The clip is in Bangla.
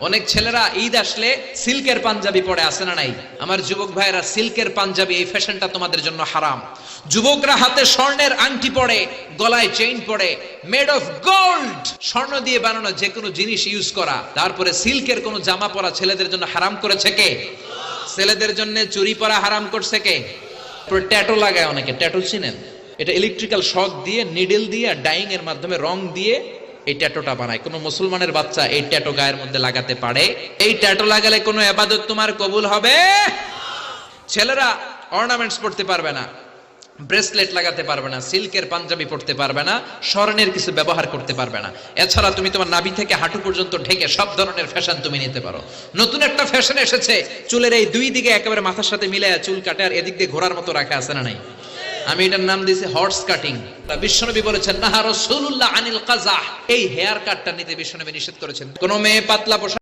অনেক ছেলেরা ঈদ আসলে সিল্কের পাঞ্জাবি পরে আসে না নাই? আমার যুবক ভাইয়েরা, সিল্কের পাঞ্জাবি এই ফ্যাশনটা তোমাদের জন্য হারাম। যুবকরা হাতে স্বর্ণের আংটি পরে, গলায় চেইন পরে, মেড অফ গোল্ড, স্বর্ণ দিয়ে বানানো যে কোনো জিনিস ইউজ করা, তারপরে সিল্কের কোনো জামা পরা ছেলেদের জন্য হারাম করেছে কে? ছেলেদের জন্য চুরি পরা হারাম করছে কে? ট্যাটু লাগায় অনেকে, ট্যাটু চিনেন? এটা ইলেকট্রিক্যাল শক দিয়ে, নিডল দিয়ে, ডাইং এর মাধ্যমে রং দিয়ে এই ট্যাটুটা বানায়। কোন মুসলমানের বাচ্চা এই ট্যাটু গায়ের মধ্যে লাগাতে পারে? এই ট্যাটু লাগালে কোনো ইবাদত তোমার কবুল হবে? ছেলেরা অর্নামেন্টস পড়তে পারবে না, ব্রেসলেট লাগাতে পারবে না, সিল্কের পাঞ্জাবি পড়তে পারবে না, স্বর্ণের কিছু ব্যবহার করতে পারবে না। এছাড়া তুমি তোমার নাভি থেকে হাঁটু পর্যন্ত ঢেকে সব ধরনের ফ্যাশন তুমি নিতে পারো। নতুন একটা ফ্যাশন এসেছে, চুলের এই দুই দিকে একেবারে মাথার সাথে মিলায়া চুল কাটে, আর এদিক দিয়ে ঘোড়ার মতো রাখা আছে না নাই? আমি এটার নাম দিয়েছি হর্স কাটিং। বিশ্বনবী বলেছেন, নাহা রাসূলুল্লাহ আনিল কাযাহ, এই হেয়ার কাটটা নিতে বিশ্বনবী নিষেধ করেছেন। কোন মেয়ে পাতলা পোশাক